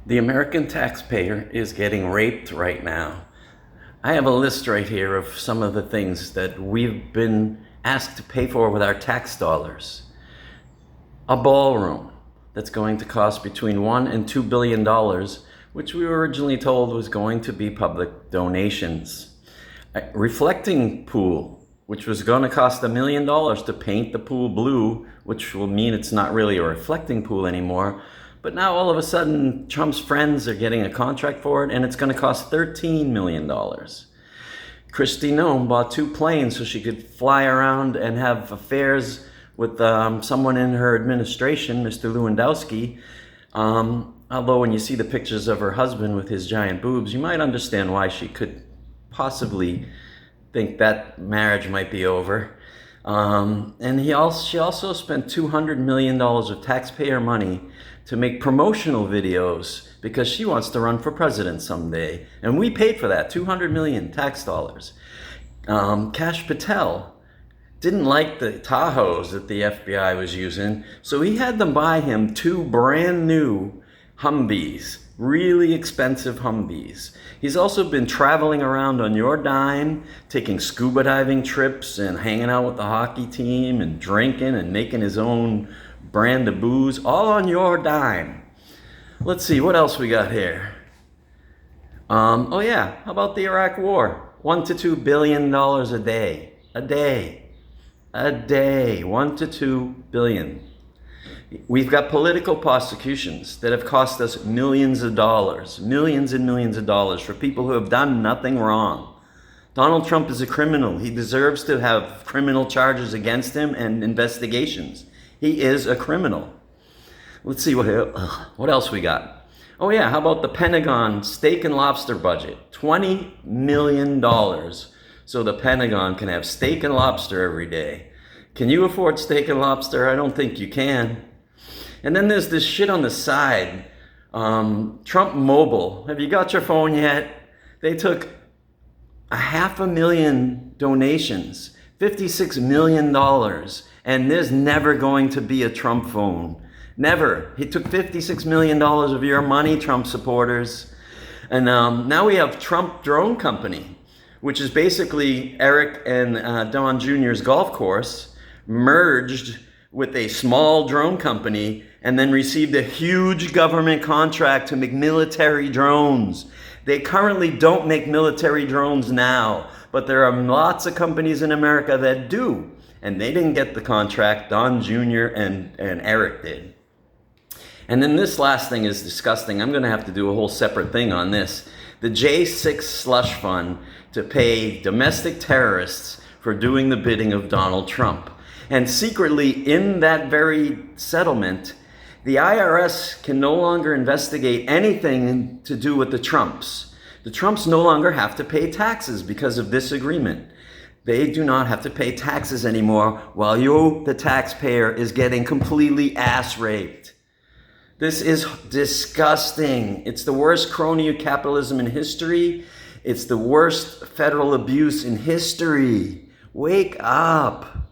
The American taxpayer is getting raped right now. I have a list right here of some of the things that we've been asked to pay for with our tax dollars. A ballroom that's going to cost between $1 and $2 billion, which we were originally told was going to be public donations. A reflecting pool, which was going to cost $1 million to paint the pool blue, which will mean it's not really a reflecting pool anymore. But now all of a sudden, Trump's friends are getting a contract for it, and it's going to cost $13 million. Kristi Noem bought 2 planes so she could fly around and have affairs with someone in her administration, Mr. Lewandowski. Although when you see the pictures of her husband with his giant boobs, you might understand why she could possibly think that marriage might be over. And she also spent $200 million of taxpayer money to make promotional videos because she wants to run for president someday. And we paid for that, $200 million tax dollars. Kash Patel didn't like the Tahoes that the FBI was using, so he had them buy him 2 brand new Humvees, really expensive Humvees. He's also been traveling around on your dime, taking scuba diving trips and hanging out with the hockey team and drinking and making his own brand of booze, all on your dime. Let's see, what else we got here? Oh yeah, how about the Iraq War? $1 to $2 billion a day. A day, $1 to $2 billion. We've got political prosecutions that have cost us millions of dollars, millions and millions of dollars for people who have done nothing wrong. Donald Trump is a criminal. He deserves to have criminal charges against him and investigations. He is a criminal. Let's see what else we got. Oh yeah, how about the Pentagon steak and lobster budget? $20 million so the Pentagon can have steak and lobster every day. Can you afford steak and lobster? I don't think you can. And then there's this shit on the side. Trump Mobile. Have you got your phone yet? They took 500,000 donations, $56 million. And there's never going to be a Trump phone. Never. He took $56 million of your money, Trump supporters. And now we have Trump Drone Company, which is basically Eric and Don Jr.'s golf course, merged with a small drone company, and then received a huge government contract to make military drones. They currently don't make military drones now, but there are lots of companies in America that do. And they didn't get the contract, Don Jr. and Eric did. And then this last thing is disgusting. I'm going to have to do a whole separate thing on this. The J6 slush fund to pay domestic terrorists for doing the bidding of Donald Trump. And secretly, in that very settlement, the IRS can no longer investigate anything to do with the Trumps. The Trumps no longer have to pay taxes because of this agreement. They do not have to pay taxes anymore while you, the taxpayer, is getting completely ass raped. This is disgusting. It's the worst crony capitalism in history. It's the worst federal abuse in history. Wake up.